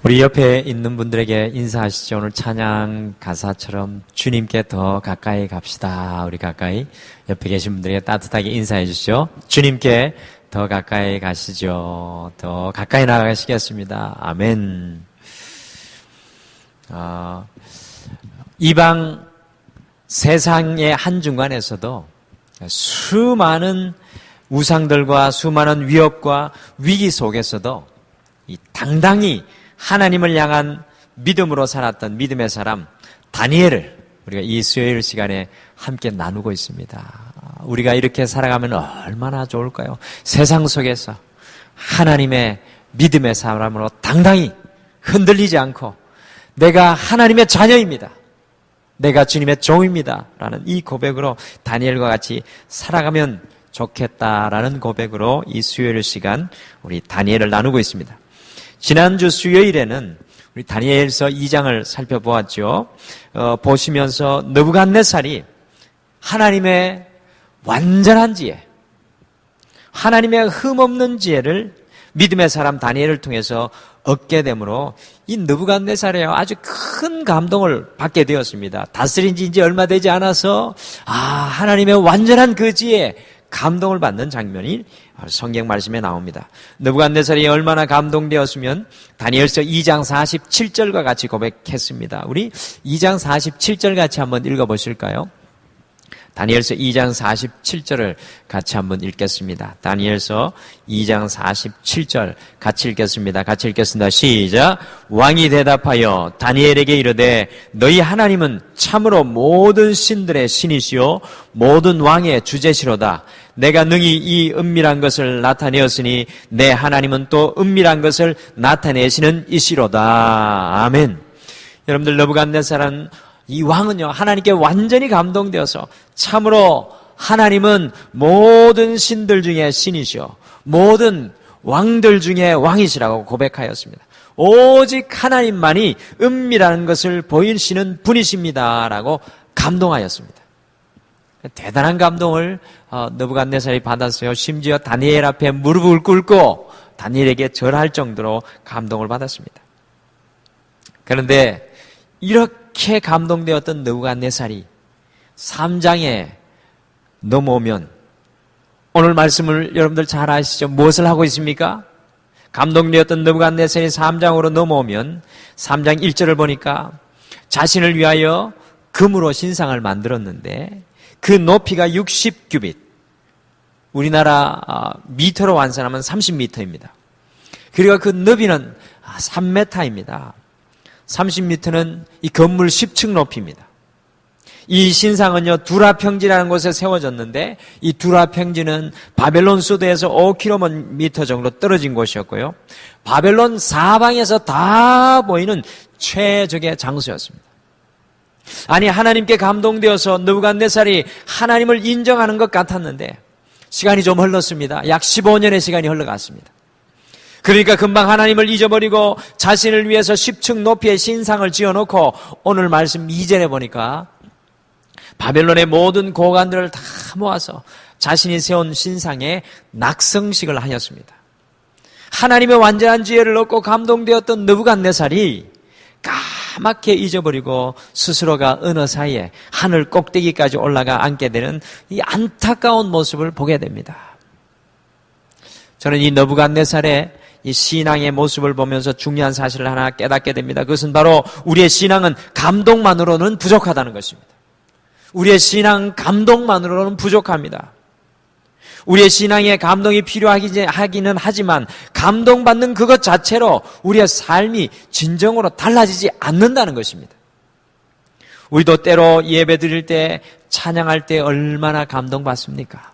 우리 옆에 있는 분들에게 인사하시죠. 오늘 찬양 가사처럼 주님께 더 가까이 갑시다. 우리 가까이 옆에 계신 분들에게 따뜻하게 인사해 주시죠. 주님께 더 가까이 가시죠. 더 가까이 나가시겠습니다. 아멘. 이방 세상의 한중간에서도 수많은 우상들과 수많은 위협과 위기 속에서도 당당히 하나님을 향한 믿음으로 살았던 믿음의 사람 다니엘을 우리가 이 수요일 시간에 함께 나누고 있습니다. 우리가 이렇게 살아가면 얼마나 좋을까요? 세상 속에서 하나님의 믿음의 사람으로 당당히 흔들리지 않고 내가 하나님의 자녀입니다. 내가 주님의 종입니다. 라는 이 고백으로 다니엘과 같이 살아가면 좋겠다라는 고백으로 이 수요일 시간 우리 다니엘을 나누고 있습니다. 지난주 수요일에는 우리 다니엘서 2장을 살펴보았죠. 보시면서 느부갓네살이 하나님의 완전한 지혜, 하나님의 흠없는 지혜를 믿음의 사람 다니엘을 통해서 얻게 되므로 이 느부갓네살에 아주 큰 감동을 받게 되었습니다. 다스린 지 이제 얼마 되지 않아서 하나님의 완전한 그 지혜에 감동을 받는 장면이 성경 말씀에 나옵니다. 느부갓네살이 얼마나 감동되었으면 다니엘서 2장 47절과 같이 고백했습니다. 우리 2장 47절 같이 한번 읽어보실까요? 다니엘서 2장 47절을 같이 한번 읽겠습니다. 다니엘서 2장 47절 같이 읽겠습니다. 같이 읽겠습니다. 시작. 왕이 대답하여 다니엘에게 이르되 너희 하나님은 참으로 모든 신들의 신이시요 모든 왕의 주제시로다. 내가 능히 이 은밀한 것을 나타내었으니 내 하나님은 또 은밀한 것을 나타내시는 이시로다. 아멘. 여러분들 느부갓네살은 이 왕은요 하나님께 완전히 감동되어서 참으로 하나님은 모든 신들 중에 신이시오 모든 왕들 중에 왕이시라고 고백하였습니다. 오직 하나님만이 은밀한 것을 보이시는 분이십니다 라고 감동하였습니다. 대단한 감동을 느부갓네살이 받았어요. 심지어 다니엘 앞에 무릎을 꿇고 다니엘에게 절할 정도로 감동을 받았습니다. 그런데 이렇게 감동되었던 느부갓네살이 3장에 넘어오면 오늘 말씀을 여러분들 잘 아시죠? 무엇을 하고 있습니까? 감동되었던 느부갓네살이 3장으로 넘어오면 3장 1절을 보니까 자신을 위하여 금으로 신상을 만들었는데 그 높이가 60규빗, 우리나라 미터로 환산하면 30m입니다. 그리고 그 너비는 3m입니다. 30m는 이 건물 10층 높이입니다. 이 신상은요 두라 평지라는 곳에 세워졌는데 이 두라 평지는 바벨론 수도에서 5km 정도 떨어진 곳이었고요. 바벨론 사방에서 다 보이는 최적의 장소였습니다. 아니 하나님께 감동되어서 느부갓네살이 하나님을 인정하는 것 같았는데 시간이 좀 흘렀습니다. 약 15년의 시간이 흘러갔습니다. 그러니까 금방 하나님을 잊어버리고 자신을 위해서 10층 높이의 신상을 지어놓고 오늘 말씀 2절에 보니까 바벨론의 모든 고관들을 다 모아서 자신이 세운 신상에 낙성식을 하였습니다. 하나님의 완전한 지혜를 얻고 감동되었던 느부갓네살이 까맣게 잊어버리고 스스로가 어느 사이에 하늘 꼭대기까지 올라가 앉게 되는 이 안타까운 모습을 보게 됩니다. 저는 이 느부갓네살의 이 신앙의 모습을 보면서 중요한 사실을 하나 깨닫게 됩니다. 그것은 바로 우리의 신앙은 감동만으로는 부족하다는 것입니다. 우리의 신앙 감동만으로는 부족합니다. 우리의 신앙에 감동이 필요하기는 하지만 감동받는 그것 자체로 우리의 삶이 진정으로 달라지지 않는다는 것입니다. 우리도 때로 예배 드릴 때 찬양할 때 얼마나 감동받습니까?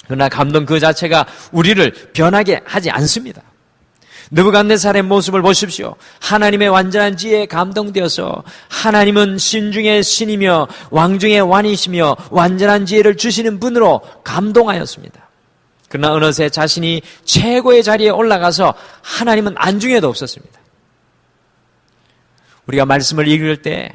그러나 감동 그 자체가 우리를 변하게 하지 않습니다. 느부갓네살의 모습을 보십시오. 하나님의 완전한 지혜에 감동되어서 하나님은 신 중의 신이며 왕 중의 왕이시며 완전한 지혜를 주시는 분으로 감동하였습니다. 그러나 어느새 자신이 최고의 자리에 올라가서 하나님은 안중에도 없었습니다. 우리가 말씀을 읽을 때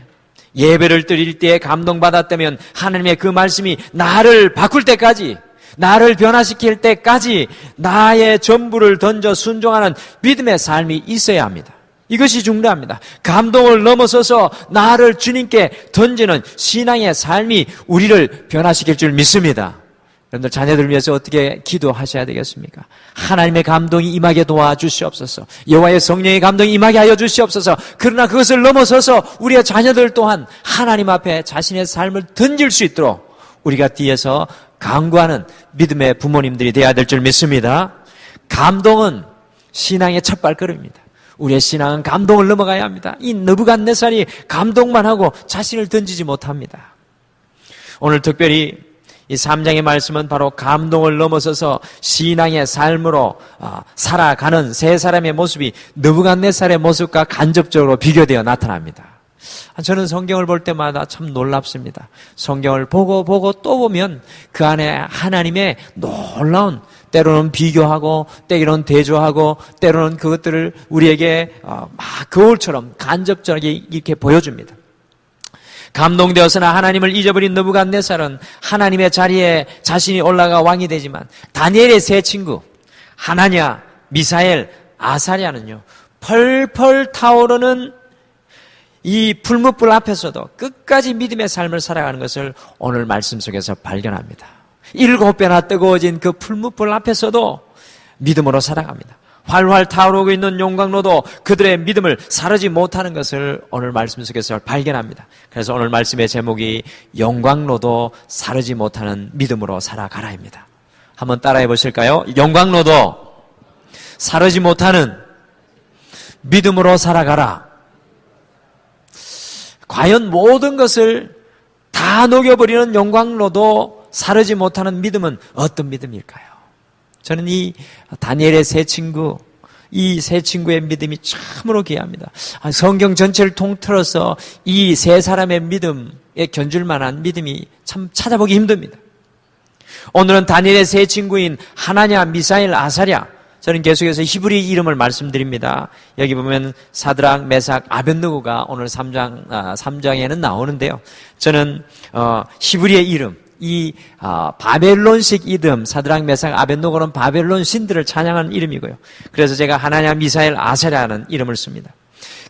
예배를 드릴 때 감동받았다면 하나님의 그 말씀이 나를 바꿀 때까지 나를 변화시킬 때까지 나의 전부를 던져 순종하는 믿음의 삶이 있어야 합니다. 이것이 중요합니다. 감동을 넘어서서 나를 주님께 던지는 신앙의 삶이 우리를 변화시킬 줄 믿습니다. 여러분들 자녀들 위해서 어떻게 기도하셔야 되겠습니까? 하나님의 감동이 임하게 도와주시옵소서. 여호와의 성령의 감동이 임하게 하여 주시옵소서. 그러나 그것을 넘어서서 우리의 자녀들 또한 하나님 앞에 자신의 삶을 던질 수 있도록 우리가 뒤에서 강구하는 믿음의 부모님들이 되어야 될 줄 믿습니다. 감동은 신앙의 첫 발걸음입니다. 우리의 신앙은 감동을 넘어가야 합니다. 이 느부갓네살이 감동만 하고 자신을 던지지 못합니다. 오늘 특별히 이 3장의 말씀은 바로 감동을 넘어서서 신앙의 삶으로 살아가는 세 사람의 모습이 느부갓네살의 모습과 간접적으로 비교되어 나타납니다. 저는 성경을 볼 때마다 참 놀랍습니다. 성경을 보고 또 보면 그 안에 하나님의 놀라운, 때로는 비교하고 때로는 대조하고 때로는 그것들을 우리에게 막 거울처럼 간접적으로 이렇게 보여줍니다. 감동되어서나 하나님을 잊어버린 느부갓네살은 하나님의 자리에 자신이 올라가 왕이 되지만 다니엘의 세 친구 하나냐, 미사엘, 아사랴는요 펄펄 타오르는 이 풀무불 앞에서도 끝까지 믿음의 삶을 살아가는 것을 오늘 말씀 속에서 발견합니다. 7배나 뜨거워진 그 풀무불 앞에서도 믿음으로 살아갑니다. 활활 타오르고 있는 용광로도 그들의 믿음을 사르지 못하는 것을 오늘 말씀 속에서 발견합니다. 그래서 오늘 말씀의 제목이 용광로도 사르지 못하는 믿음으로 살아가라입니다. 한번 따라해 보실까요? 용광로도 사르지 못하는 믿음으로 살아가라. 과연 모든 것을 다 녹여버리는 용광로도 사르지 못하는 믿음은 어떤 믿음일까요? 저는 이 다니엘의 세 친구, 이 세 친구의 믿음이 참으로 귀합니다. 성경 전체를 통틀어서 이 세 사람의 믿음에 견줄 만한 믿음이 참 찾아보기 힘듭니다. 오늘은 다니엘의 세 친구인 하나냐, 미사엘, 아사랴, 저는 계속해서 히브리 이름을 말씀드립니다. 여기 보면 사드락, 메삭, 아벳느고가 오늘 3장에는 나오는데요. 저는 히브리의 이름, 이 바벨론식 이름, 사드락, 메삭, 아벳느고는 바벨론 신들을 찬양하는 이름이고요. 그래서 제가 하나냐, 미사엘, 아사랴라는 이름을 씁니다.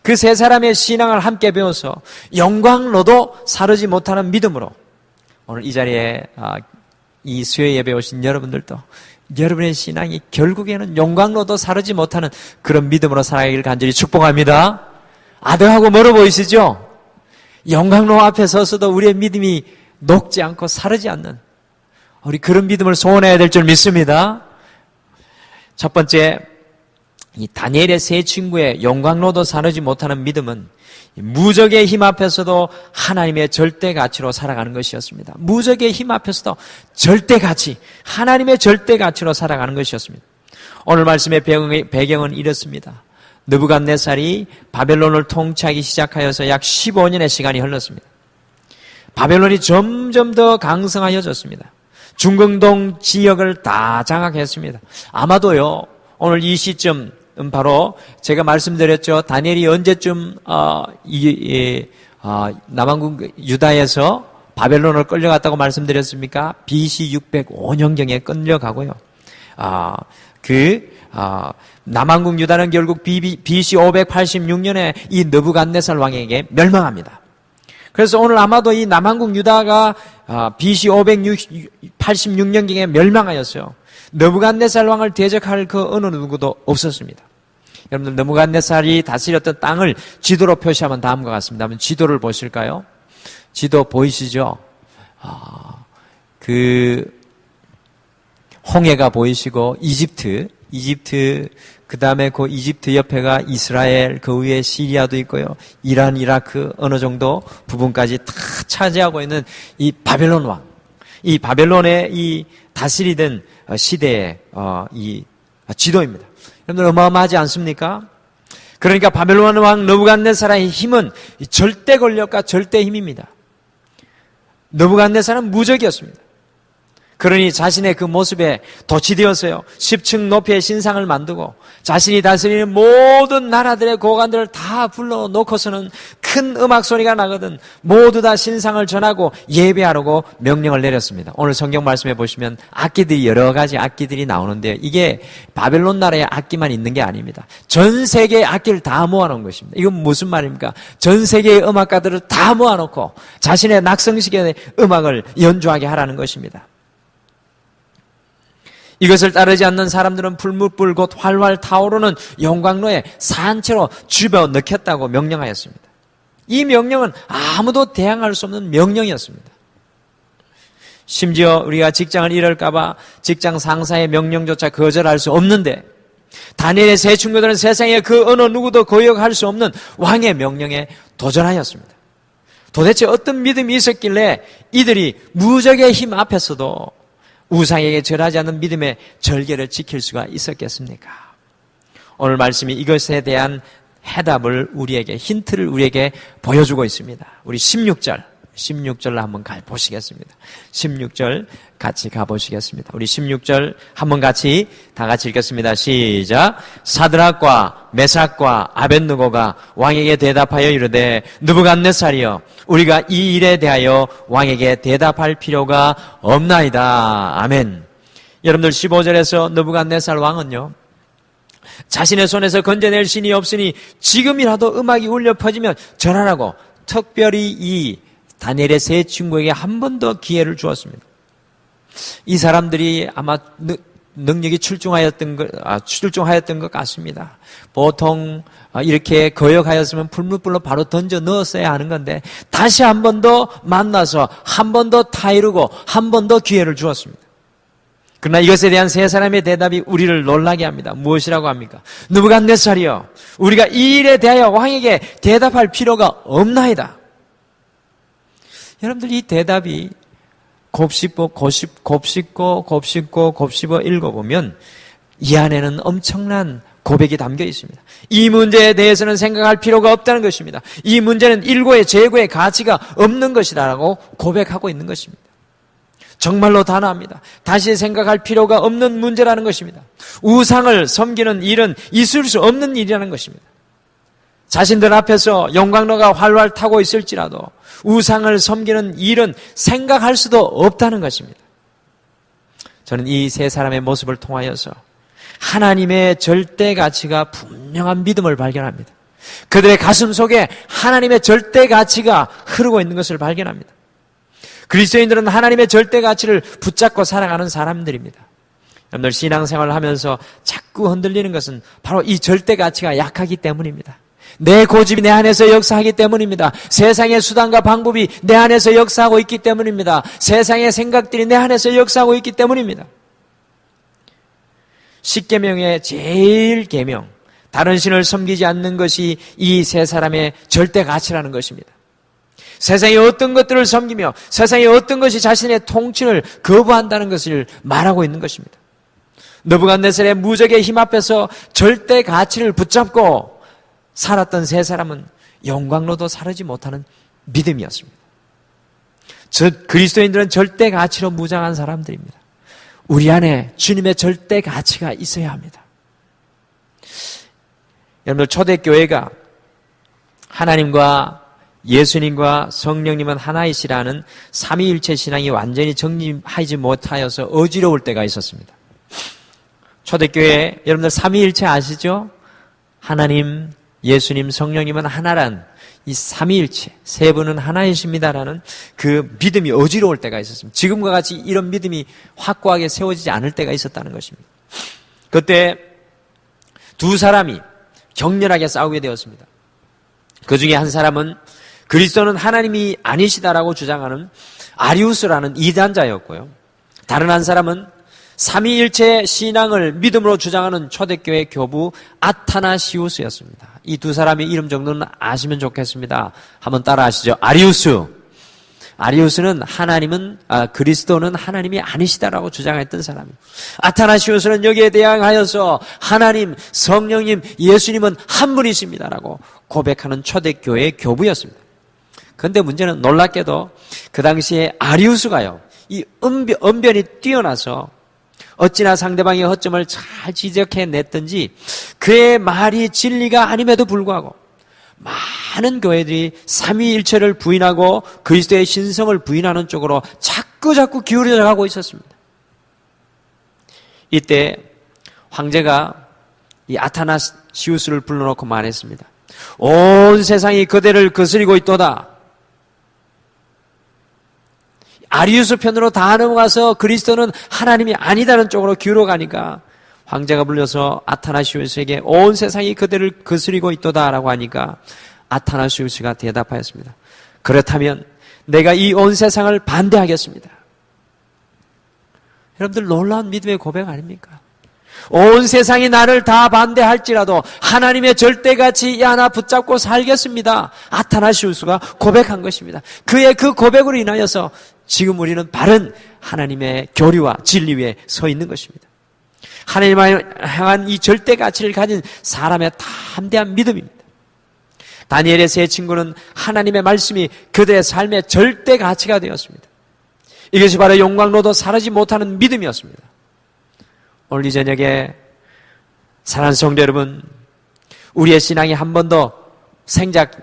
그 세 사람의 신앙을 함께 배워서 영광로도 사르지 못하는 믿음으로 오늘 이 자리에 이 수요 예배 오신 여러분들도 여러분의 신앙이 결국에는 영광로도 사르지 못하는 그런 믿음으로 살아가기를 간절히 축복합니다. 아득하고 멀어 보이시죠? 영광로 앞에 서서도 우리의 믿음이 녹지 않고 사르지 않는 우리 그런 믿음을 소원해야 될 줄 믿습니다. 첫 번째, 이 다니엘의 세 친구의 영광로도 사르지 못하는 믿음은 무적의 힘 앞에서도 하나님의 절대 가치로 살아가는 것이었습니다. 무적의 힘 앞에서도 절대 가치, 하나님의 절대 가치로 살아가는 것이었습니다. 오늘 말씀의 배경은 이렇습니다. 느부갓네살이 바벨론을 통치하기 시작하여서 약 15년의 시간이 흘렀습니다. 바벨론이 점점 더 강성하여졌습니다. 중근동 지역을 다 장악했습니다. 아마도요, 오늘 이 시점 바로 제가 말씀드렸죠. 다니엘이 언제쯤 남한국 유다에서 바벨론을 끌려갔다고 말씀드렸습니까? BC 605년경에 끌려가고요. 남한국 유다는 결국 BC 586년에 이 느부갓네살 왕에게 멸망합니다. 그래서 오늘 아마도 이 남한국 유다가 BC 586년경에 멸망하였어요. 느부갓네살 왕을 대적할 그 어느 누구도 없었습니다. 여러분들 느부갓네살이 다스렸던 땅을 지도로 표시하면 다음과 같습니다. 한번 지도를 보실까요? 지도 보이시죠? 홍해가 보이시고 이집트 그 다음에 그 이집트 옆에가 이스라엘, 그 위에 시리아도 있고요. 이란, 이라크 어느 정도 부분까지 다 차지하고 있는 이 바벨론 왕, 이 바벨론의 이 다스리던 시대의 이 지도입니다. 여러분들 어마어마하지 않습니까? 그러니까 바벨론 왕 느부갓네살의 힘은 절대 권력과 절대 힘입니다. 느부갓네살은 무적이었습니다. 그러니 자신의 그 모습에 도취되었어요. 10층 높이의 신상을 만들고 자신이 다스리는 모든 나라들의 고관들을 다 불러놓고서는 그 큰 음악 소리가 나거든 모두 다 신상을 전하고 예배하라고 명령을 내렸습니다. 오늘 성경 말씀해 보시면 악기들이 여러 가지 악기들이 나오는데요. 이게 바벨론 나라의 악기만 있는 게 아닙니다. 전 세계의 악기를 다 모아놓은 것입니다. 이건 무슨 말입니까? 전 세계의 음악가들을 다 모아놓고 자신의 낙성식의 음악을 연주하게 하라는 것입니다. 이것을 따르지 않는 사람들은 불무불 곧 활활 타오르는 용광로에 산채로 집어넣겠다고 명령하였습니다. 이 명령은 아무도 대항할 수 없는 명령이었습니다. 심지어 우리가 직장을 잃을까봐 직장 상사의 명령조차 거절할 수 없는데 다니엘의 세 친구들은 세상에 그 어느 누구도 거역할 수 없는 왕의 명령에 도전하였습니다. 도대체 어떤 믿음이 있었길래 이들이 무적의 힘 앞에서도 우상에게 절하지 않는 믿음의 절개를 지킬 수가 있었겠습니까? 오늘 말씀이 이것에 대한 해답을 우리에게, 힌트를 우리에게 보여주고 있습니다. 우리 16절로 한번 가보시겠습니다. 16절 같이 가보시겠습니다. 우리 16절 한번 같이 다 같이 읽겠습니다. 시작. 사드락과 메삭과 아벳느고가 왕에게 대답하여 이르되 느부갓네살이여 우리가 이 일에 대하여 왕에게 대답할 필요가 없나이다. 아멘. 여러분들 15절에서 느부갓네살 왕은요 자신의 손에서 건져낼 신이 없으니 지금이라도 음악이 울려 퍼지면 절하라고 특별히 이 다니엘의 세 친구에게 한 번 더 기회를 주었습니다. 이 사람들이 아마 능력이 출중하였던 것 같습니다. 보통 이렇게 거역하였으면 불무불로 바로 던져 넣었어야 하는 건데 다시 한 번 더 만나서 한 번 더 타이르고 한 번 더 기회를 주었습니다. 그러나 이것에 대한 세 사람의 대답이 우리를 놀라게 합니다. 무엇이라고 합니까? 느부갓네살이여 우리가 이 일에 대하여 왕에게 대답할 필요가 없나이다. 여러분들 이 대답이 곱씹고 읽어보면 이 안에는 엄청난 고백이 담겨 있습니다. 이 문제에 대해서는 생각할 필요가 없다는 것입니다. 이 문제는 일고의 재고의 가치가 없는 것이다라고 고백하고 있는 것입니다. 정말로 단호합니다. 다시 생각할 필요가 없는 문제라는 것입니다. 우상을 섬기는 일은 있을 수 없는 일이라는 것입니다. 자신들 앞에서 용광로가 활활 타고 있을지라도 우상을 섬기는 일은 생각할 수도 없다는 것입니다. 저는 이 세 사람의 모습을 통하여서 하나님의 절대 가치가 분명한 믿음을 발견합니다. 그들의 가슴 속에 하나님의 절대 가치가 흐르고 있는 것을 발견합니다. 그리스도인들은 하나님의 절대 가치를 붙잡고 살아가는 사람들입니다. 여러분들 신앙생활을 하면서 자꾸 흔들리는 것은 바로 이 절대 가치가 약하기 때문입니다. 내 고집이 내 안에서 역사하기 때문입니다. 세상의 수단과 방법이 내 안에서 역사하고 있기 때문입니다. 세상의 생각들이 내 안에서 역사하고 있기 때문입니다. 십계명의 제일 계명, 다른 신을 섬기지 않는 것이 이 세 사람의 절대 가치라는 것입니다. 세상의 어떤 것들을 섬기며 세상의 어떤 것이 자신의 통치를 거부한다는 것을 말하고 있는 것입니다. 느부갓네살의 무적의 힘 앞에서 절대 가치를 붙잡고 살았던 세 사람은 영광로도 사르지 못하는 믿음이었습니다. 그리스도인들은 절대 가치로 무장한 사람들입니다. 우리 안에 주님의 절대 가치가 있어야 합니다. 여러분들 초대교회가 하나님과 예수님과 성령님은 하나이시라는 삼위일체 신앙이 완전히 정립하지 못하여서 어지러울 때가 있었습니다. 초대교회 여러분들 삼위일체 아시죠? 하나님, 예수님, 성령님은 하나란 이 삼위일체 세 분은 하나이십니다라는 그 믿음이 어지러울 때가 있었습니다. 지금과 같이 이런 믿음이 확고하게 세워지지 않을 때가 있었다는 것입니다. 그때 두 사람이 격렬하게 싸우게 되었습니다. 그 중에 한 사람은 그리스도는 하나님이 아니시다라고 주장하는 아리우스라는 이단자였고요. 다른 한 사람은 삼위일체 신앙을 믿음으로 주장하는 초대교회 교부 아타나시우스였습니다. 이 두 사람의 이름 정도는 아시면 좋겠습니다. 한번 따라 하시죠. 아리우스는 그리스도는 하나님이 아니시다라고 주장했던 사람이에요. 아타나시우스는 여기에 대항하여서 하나님, 성령님, 예수님은 한 분이십니다라고 고백하는 초대교회의 교부였습니다. 그런데 문제는 놀랍게도 그 당시에 아리우스가요, 이 언변이 뛰어나서 어찌나 상대방의 허점을 잘 지적해냈든지 그의 말이 진리가 아님에도 불구하고 많은 교회들이 삼위일체를 부인하고 그리스도의 신성을 부인하는 쪽으로 자꾸 기울어져 가고 있었습니다. 이때 황제가 이 아타나시우스를 불러놓고 말했습니다. 온 세상이 그대를 거스리고 있도다. 아리우스 편으로 다 넘어가서 그리스도는 하나님이 아니다는 쪽으로 기울어가니까 황제가 불려서 아타나시우스에게 온 세상이 그대를 거스리고 있도다라고 하니까 아타나시우스가 대답하였습니다. 그렇다면 내가 이 온 세상을 반대하겠습니다. 여러분들 놀라운 믿음의 고백 아닙니까? 온 세상이 나를 다 반대할지라도 하나님의 절대가치 하나 붙잡고 살겠습니다. 아타나시우스가 고백한 것입니다. 그의 그 고백으로 인하여서 지금 우리는 바른 하나님의 교리와 진리 위에 서 있는 것입니다. 하나님을 향한 이 절대가치를 가진 사람의 담대한 믿음입니다. 다니엘의 세 친구는 하나님의 말씀이 그들의 삶의 절대가치가 되었습니다. 이것이 바로 영광로도 사르지 못하는 믿음이었습니다. 오늘 이 저녁에 사랑하는 성도 여러분, 우리의 신앙이 한 번 더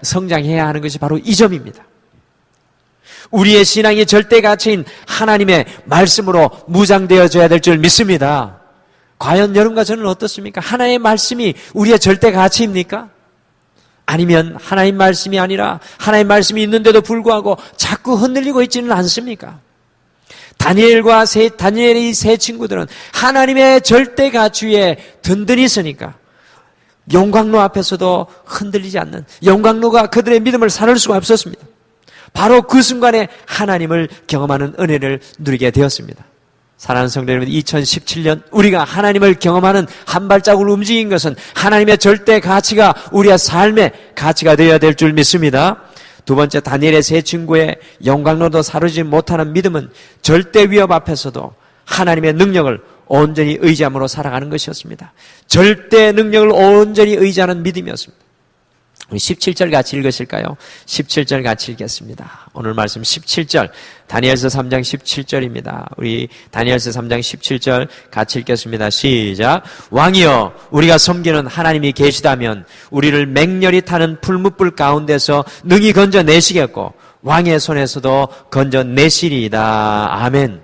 성장해야 하는 것이 바로 이 점입니다. 우리의 신앙이 절대가치인 하나님의 말씀으로 무장되어져야 될 줄 믿습니다. 과연 여러분과 저는 어떻습니까? 하나님의 말씀이 우리의 절대가치입니까? 아니면 하나님 말씀이 아니라 하나님 말씀이 있는데도 불구하고 자꾸 흔들리고 있지는 않습니까? 다니엘의 세 친구들은 하나님의 절대가치에 든든히 있으니까 영광로 앞에서도 흔들리지 않는, 영광로가 그들의 믿음을 사를 수가 없었습니다. 바로 그 순간에 하나님을 경험하는 은혜를 누리게 되었습니다. 사랑하는 성도 여러분, 2017년 우리가 하나님을 경험하는 한 발자국을 움직인 것은 하나님의 절대 가치가 우리의 삶의 가치가 되어야 될 줄 믿습니다. 두 번째, 다니엘의 세 친구의 영광로도 사르지 못하는 믿음은 절대 위협 앞에서도 하나님의 능력을 온전히 의지함으로 살아가는 것이었습니다. 절대 능력을 온전히 의지하는 믿음이었습니다. 우리 17절 같이 읽으실까요? 17절 같이 읽겠습니다. 오늘 말씀 17절, 다니엘서 3장 17절입니다. 우리 다니엘서 3장 17절 같이 읽겠습니다. 시작. 왕이여, 우리가 섬기는 하나님이 계시다면 우리를 맹렬히 타는 풀무불 가운데서 능히 건져내시겠고 왕의 손에서도 건져내시리이다. 아멘.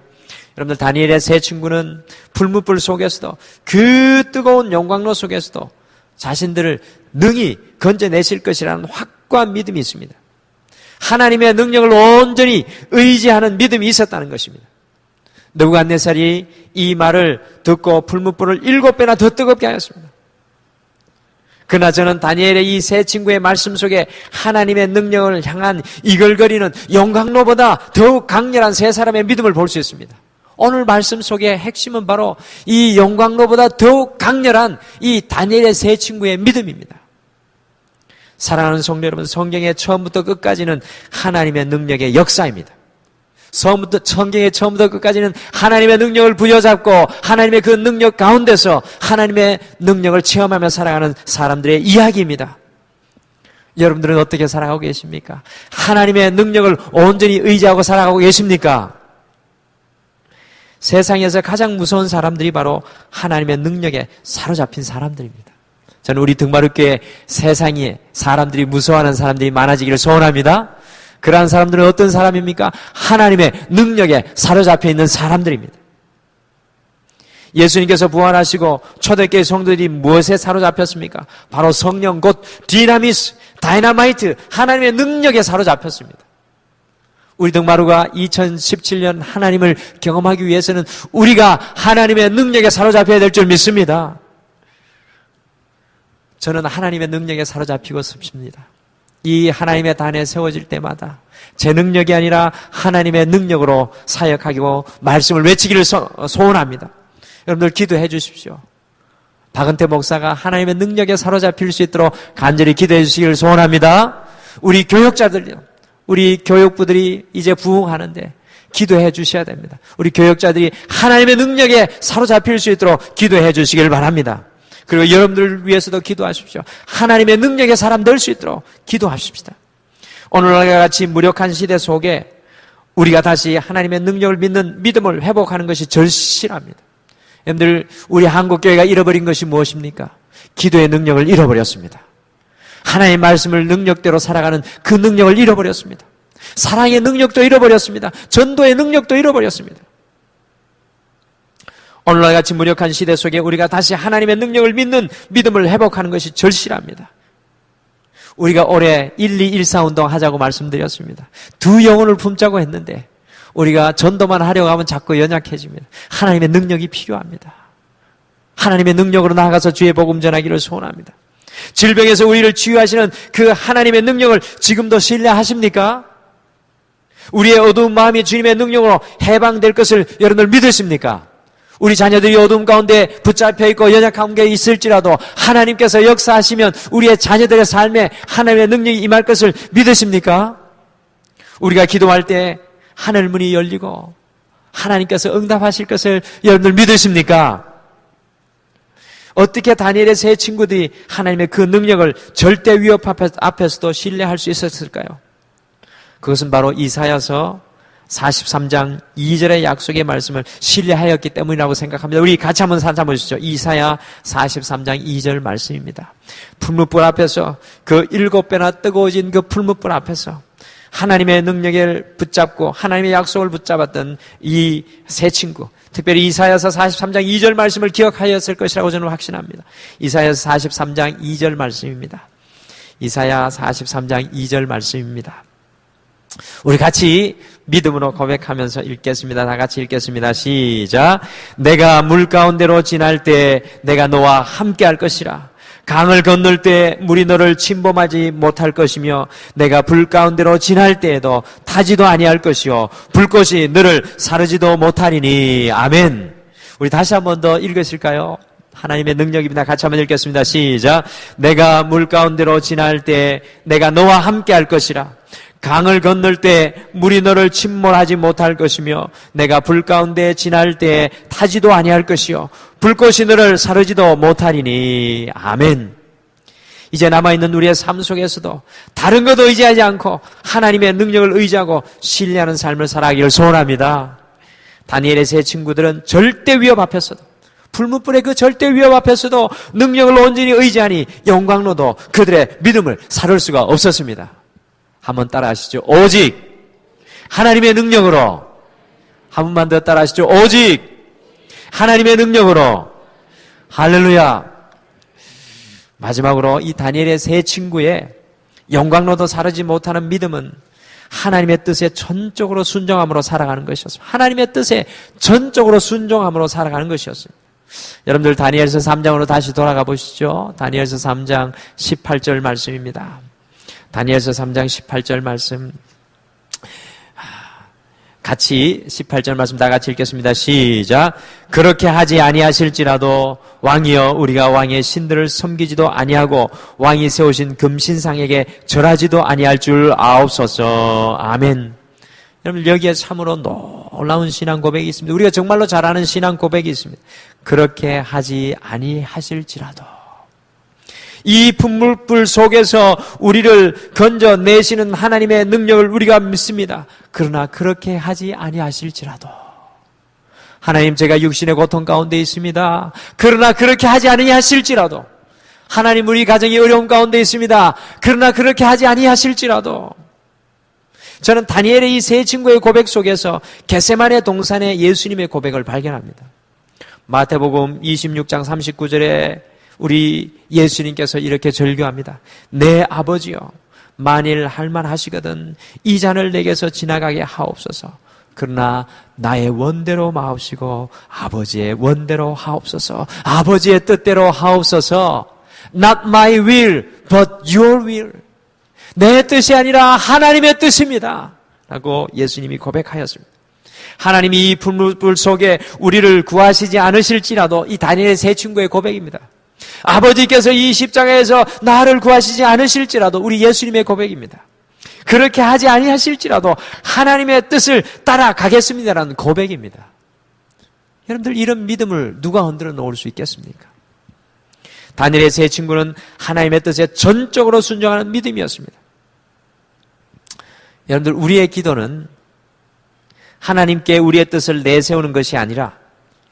여러분들, 다니엘의 세 친구는 풀무불 속에서도, 그 뜨거운 영광로 속에서도 자신들을 능히 건져내실 것이라는 확고한 믿음이 있습니다. 하나님의 능력을 온전히 의지하는 믿음이 있었다는 것입니다. 느부갓네살이 이 말을 듣고 풀무불을 7배나 더 뜨겁게 하였습니다. 그러나 저는 다니엘의 이 세 친구의 말씀 속에 하나님의 능력을 향한 이글거리는 영광로보다 더욱 강렬한 세 사람의 믿음을 볼 수 있습니다. 오늘 말씀 속의 핵심은 바로 이 영광로보다 더욱 강렬한 이 다니엘의 세 친구의 믿음입니다. 사랑하는 성도 여러분, 성경의 처음부터 끝까지는 하나님의 능력의 역사입니다. 성경의 처음부터 끝까지는 하나님의 능력을 부여잡고 하나님의 그 능력 가운데서 하나님의 능력을 체험하며 살아가는 사람들의 이야기입니다. 여러분들은 어떻게 살아가고 계십니까? 하나님의 능력을 온전히 의지하고 살아가고 계십니까? 세상에서 가장 무서운 사람들이 바로 하나님의 능력에 사로잡힌 사람들입니다. 저는 우리 등마룻교회 세상에 사람들이 무서워하는 사람들이 많아지기를 소원합니다. 그러한 사람들은 어떤 사람입니까? 하나님의 능력에 사로잡혀 있는 사람들입니다. 예수님께서 부활하시고 초대교회 성도들이 무엇에 사로잡혔습니까? 바로 성령, 곧 디나미스, 다이나마이트, 하나님의 능력에 사로잡혔습니다. 우리 등마루가 2017년 하나님을 경험하기 위해서는 우리가 하나님의 능력에 사로잡혀야 될 줄 믿습니다. 저는 하나님의 능력에 사로잡히고 싶습니다. 이 하나님의 단에 세워질 때마다 제 능력이 아니라 하나님의 능력으로 사역하고 말씀을 외치기를 소원합니다. 여러분들 기도해 주십시오. 박은태 목사가 하나님의 능력에 사로잡힐 수 있도록 간절히 기도해 주시기를 소원합니다. 우리 교역자들요, 우리 교육부들이 이제 부흥하는데 기도해 주셔야 됩니다. 우리 교역자들이 하나님의 능력에 사로잡힐 수 있도록 기도해 주시길 바랍니다. 그리고 여러분들을 위해서도 기도하십시오. 하나님의 능력에 사람 될 수 있도록 기도하십시다. 오늘날과 같이 무력한 시대 속에 우리가 다시 하나님의 능력을 믿는 믿음을 회복하는 것이 절실합니다. 여러분들, 우리 한국교회가 잃어버린 것이 무엇입니까? 기도의 능력을 잃어버렸습니다. 하나님의 말씀을 능력대로 살아가는 그 능력을 잃어버렸습니다. 사랑의 능력도 잃어버렸습니다. 전도의 능력도 잃어버렸습니다. 오늘날 같이 무력한 시대 속에 우리가 다시 하나님의 능력을 믿는 믿음을 회복하는 것이 절실합니다. 우리가 올해 1214 운동 하자고 말씀드렸습니다. 두 영혼을 품자고 했는데 우리가 전도만 하려고 하면 자꾸 연약해집니다. 하나님의 능력이 필요합니다. 하나님의 능력으로 나아가서 주의 복음 전하기를 소원합니다. 질병에서 우리를 치유하시는 그 하나님의 능력을 지금도 신뢰하십니까? 우리의 어두운 마음이 주님의 능력으로 해방될 것을 여러분들 믿으십니까? 우리 자녀들이 어두움 가운데 붙잡혀 있고 연약한 게 있을지라도 하나님께서 역사하시면 우리의 자녀들의 삶에 하나님의 능력이 임할 것을 믿으십니까? 우리가 기도할 때 하늘 문이 열리고 하나님께서 응답하실 것을 여러분들 믿으십니까? 어떻게 다니엘의 세 친구들이 하나님의 그 능력을 절대 위협 앞에서도 신뢰할 수 있었을까요? 그것은 바로 이사야서 43장 2절의 약속의 말씀을 신뢰하였기 때문이라고 생각합니다. 우리 같이 한번 찾아보시죠. 이사야 43장 2절 말씀입니다. 풀무불 앞에서 그 7배나 뜨거워진 그 풀무불 앞에서 하나님의 능력을 붙잡고 하나님의 약속을 붙잡았던 이 세 친구, 특별히 이사야서 43장 2절 말씀을 기억하였을 것이라고 저는 확신합니다. 이사야서 43장 2절 말씀입니다. 이사야 43장 2절 말씀입니다. 우리 같이 믿음으로 고백하면서 읽겠습니다. 다 같이 읽겠습니다. 시작. 내가 물 가운데로 지날 때 내가 너와 함께 할 것이라. 강을 건널 때 물이 너를 침범하지 못할 것이며 내가 불 가운데로 지날 때에도 타지도 아니할 것이요 불꽃이 너를 사르지도 못하리니. 아멘. 우리 다시 한 번 더 읽으실까요? 하나님의 능력입니다. 같이 한번 읽겠습니다. 시작. 내가 물 가운데로 지날 때 내가 너와 함께 할 것이라. 강을 건널 때 물이 너를 침몰하지 못할 것이며 내가 불 가운데 지날 때 타지도 아니할 것이요 불꽃이 너를 사르지도 못하리니. 아멘. 이제 남아있는 우리의 삶 속에서도 다른 것도 의지하지 않고 하나님의 능력을 의지하고 신뢰하는 삶을 살아가기를 소원합니다. 다니엘의 세 친구들은 절대 위협 앞에서도 불무불의 그 절대 위협 앞에서도 능력을 온전히 의지하니 영광로도 그들의 믿음을 사를 수가 없었습니다. 한번 따라하시죠. 오직 하나님의 능력으로. 한 번만 더 따라하시죠. 오직 하나님의 능력으로. 할렐루야. 마지막으로 이 다니엘의 세 친구의 영광로도 사르지 못하는 믿음은 하나님의 뜻에 전적으로 순종함으로 살아가는 것이었습니다. 하나님의 뜻에 전적으로 순종함으로 살아가는 것이었습니다. 여러분들 다니엘서 3장으로 다시 돌아가 보시죠. 다니엘서 3장 18절 말씀입니다. 다니엘서 3장 18절 말씀, 같이 18절 말씀 다 같이 읽겠습니다. 시작. 그렇게 하지 아니하실지라도 왕이여 우리가 왕의 신들을 섬기지도 아니하고 왕이 세우신 금신상에게 절하지도 아니할 줄 아옵소서. 아멘. 여러분 여기에 참으로 놀라운 신앙 고백이 있습니다. 우리가 정말로 잘 아는 신앙 고백이 있습니다. 그렇게 하지 아니하실지라도. 이 분물불 속에서 우리를 건져내시는 하나님의 능력을 우리가 믿습니다. 그러나 그렇게 하지 아니하실지라도. 하나님 제가 육신의 고통 가운데 있습니다. 그러나 그렇게 하지 아니하실지라도. 하나님 우리 가정이 어려움 가운데 있습니다. 그러나 그렇게 하지 아니하실지라도. 저는 다니엘의 이 세 친구의 고백 속에서 겟세마네 동산의 예수님의 고백을 발견합니다. 마태복음 26장 39절에 우리 예수님께서 이렇게 절규합니다. 내 아버지여 만일 할만하시거든 이 잔을 내게서 지나가게 하옵소서. 그러나 나의 원대로 마옵시고 아버지의 원대로 하옵소서. 아버지의 뜻대로 하옵소서. Not my will but your will. 내 뜻이 아니라 하나님의 뜻입니다 라고 예수님이 고백하였습니다. 하나님이 이 불 속에 우리를 구하시지 않으실지라도 이 다니엘의 세 친구의 고백입니다. 아버지께서 이 십자가에서 나를 구하시지 않으실지라도 우리 예수님의 고백입니다. 그렇게 하지 아니하실지라도 하나님의 뜻을 따라가겠습니다라는 고백입니다. 여러분들 이런 믿음을 누가 흔들어 놓을 수 있겠습니까? 다니엘의 세 친구는 하나님의 뜻에 전적으로 순종하는 믿음이었습니다. 여러분들 우리의 기도는 하나님께 우리의 뜻을 내세우는 것이 아니라,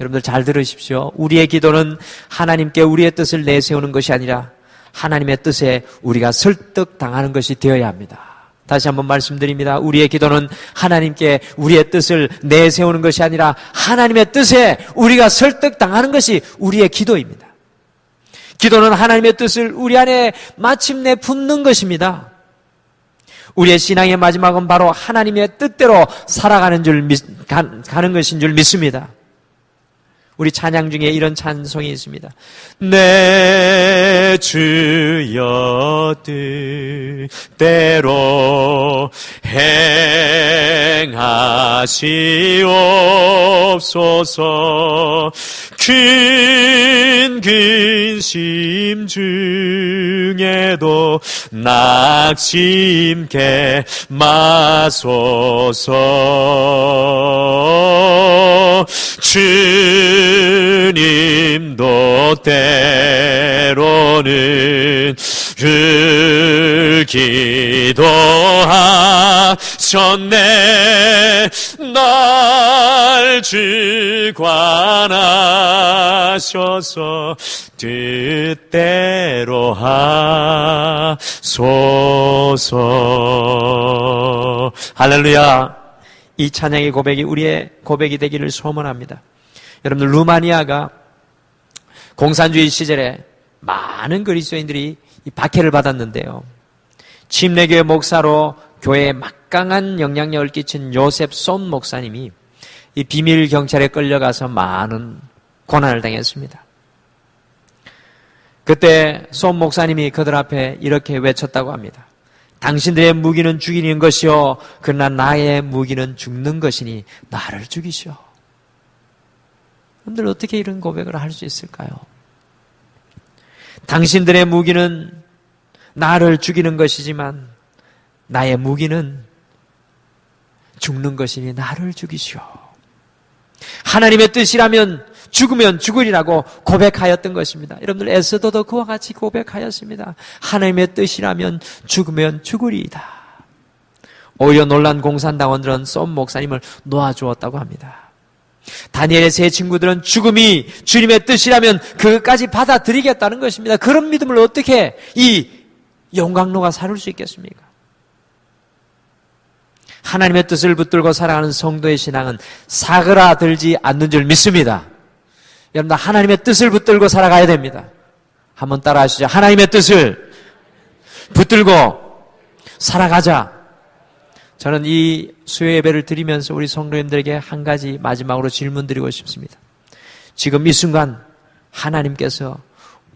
여러분들 잘 들으십시오. 우리의 기도는 하나님께 우리의 뜻을 내세우는 것이 아니라 하나님의 뜻에 우리가 설득당하는 것이 되어야 합니다. 다시 한번 말씀드립니다. 우리의 기도는 하나님께 우리의 뜻을 내세우는 것이 아니라 하나님의 뜻에 우리가 설득당하는 것이 우리의 기도입니다. 기도는 하나님의 뜻을 우리 안에 마침내 품는 것입니다. 우리의 신앙의 마지막은 바로 하나님의 뜻대로 살아가는 가는 것인 줄 믿습니다. 우리 찬양 중에 이런 찬송이 있습니다. 내 주여 뜻대로 행하시옵소서. 큰 근심 중에도 낙심케 마소서. 주님도 때로는 기도하셨네. 날 주관하셔서 뜻대로 하소서. 할렐루야. 이 찬양의 고백이 우리의 고백이 되기를 소원합니다. 여러분들, 루마니아가 공산주의 시절에 많은 그리스도인들이 이 박해를 받았는데요. 침례교회 목사로 교회에 막강한 영향력을 끼친 요셉 쏨 목사님이 이 비밀 경찰에 끌려가서 많은 고난을 당했습니다. 그때 쏨 목사님이 그들 앞에 이렇게 외쳤다고 합니다. 당신들의 무기는 죽이는 것이요, 그러나 나의 무기는 죽는 것이니 나를 죽이시오. 여러분들, 어떻게 이런 고백을 할 수 있을까요? 당신들의 무기는 나를 죽이는 것이지만 나의 무기는 죽는 것이니 나를 죽이시오. 하나님의 뜻이라면 죽으면 죽으리라고 고백하였던 것입니다. 여러분들, 에스더도 그와 같이 고백하였습니다. 하나님의 뜻이라면 죽으면 죽으리이다. 오히려 놀란 공산당원들은 쏨 목사님을 놓아주었다고 합니다. 다니엘의 세 친구들은 죽음이 주님의 뜻이라면 그것까지 받아들이겠다는 것입니다. 그런 믿음을 어떻게 이 영광로가 살을 수 있겠습니까? 하나님의 뜻을 붙들고 살아가는 성도의 신앙은 사그라들지 않는 줄 믿습니다. 여러분들, 하나님의 뜻을 붙들고 살아가야 됩니다. 한번 따라 하시죠. 하나님의 뜻을 붙들고 살아가자. 저는 이 수요 예배를 드리면서 우리 성도님들에게 한 가지 마지막으로 질문 드리고 싶습니다. 지금 이 순간 하나님께서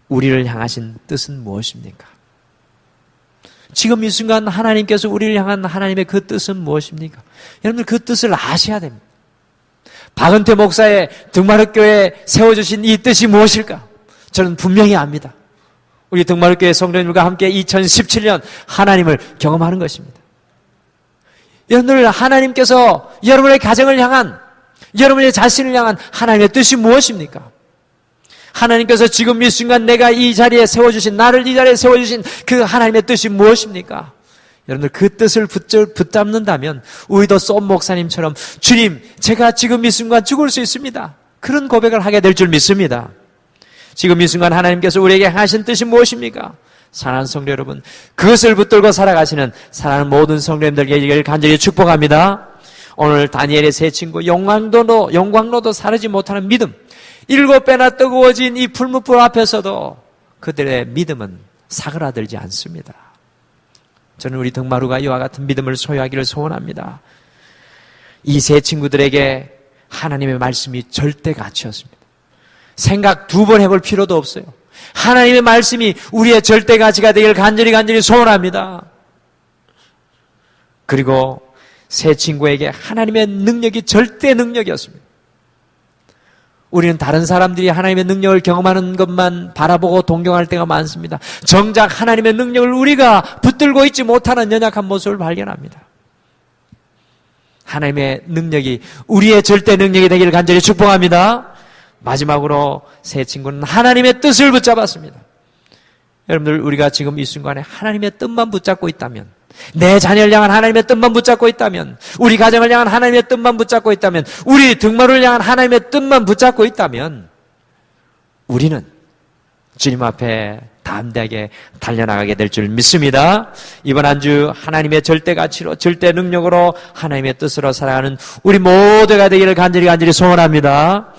우리를 향하신 뜻은 무엇입니까? 지금 이 순간 하나님께서 우리를 향한 하나님의 그 뜻은 무엇입니까? 여러분들, 그 뜻을 아셔야 됩니다. 박은태 목사의 등마릇교회에 세워주신 이 뜻이 무엇일까? 저는 분명히 압니다. 우리 등마릇교회 성도님들과 함께 2017년 하나님을 경험하는 것입니다. 여러분들, 하나님께서 여러분의 가정을 향한, 여러분의 자신을 향한 하나님의 뜻이 무엇입니까? 하나님께서 지금 이 순간 내가 이 자리에 세워주신, 나를 이 자리에 세워주신 그 하나님의 뜻이 무엇입니까? 여러분들, 그 뜻을 붙잡는다면 우리도 쏨 목사님처럼 주님, 제가 지금 이 순간 죽을 수 있습니다, 그런 고백을 하게 될 줄 믿습니다. 지금 이 순간 하나님께서 우리에게 하신 뜻이 무엇입니까? 사랑하는 성도 여러분, 그것을 붙들고 살아가시는 사랑하는 모든 성도님들에게 이걸 간절히 축복합니다. 오늘 다니엘의 세 친구, 영광로도 사르지 못하는 믿음, 7배나 뜨거워진 이 풀무불 앞에서도 그들의 믿음은 사그라들지 않습니다. 저는 우리 등마루가 이와 같은 믿음을 소유하기를 소원합니다. 이 세 친구들에게 하나님의 말씀이 절대 가치였습니다. 생각 2번 해볼 필요도 없어요. 하나님의 말씀이 우리의 절대 가치가 되기를 간절히 소원합니다. 그리고 세 친구에게 하나님의 능력이 절대 능력이었습니다. 우리는 다른 사람들이 하나님의 능력을 경험하는 것만 바라보고 동경할 때가 많습니다. 정작 하나님의 능력을 우리가 붙들고 있지 못하는 연약한 모습을 발견합니다. 하나님의 능력이 우리의 절대 능력이 되기를 간절히 축복합니다. 마지막으로 세 친구는 하나님의 뜻을 붙잡았습니다. 여러분들, 우리가 지금 이 순간에 하나님의 뜻만 붙잡고 있다면, 내 자녀를 향한 하나님의 뜻만 붙잡고 있다면, 우리 가정을 향한 하나님의 뜻만 붙잡고 있다면, 우리 등마루를 향한 하나님의 뜻만 붙잡고 있다면, 우리는 주님 앞에 담대하게 달려나가게 될 줄 믿습니다. 이번 한 주 하나님의 절대 가치로, 절대 능력으로 하나님의 뜻으로 살아가는 우리 모두가 되기를 간절히 소원합니다.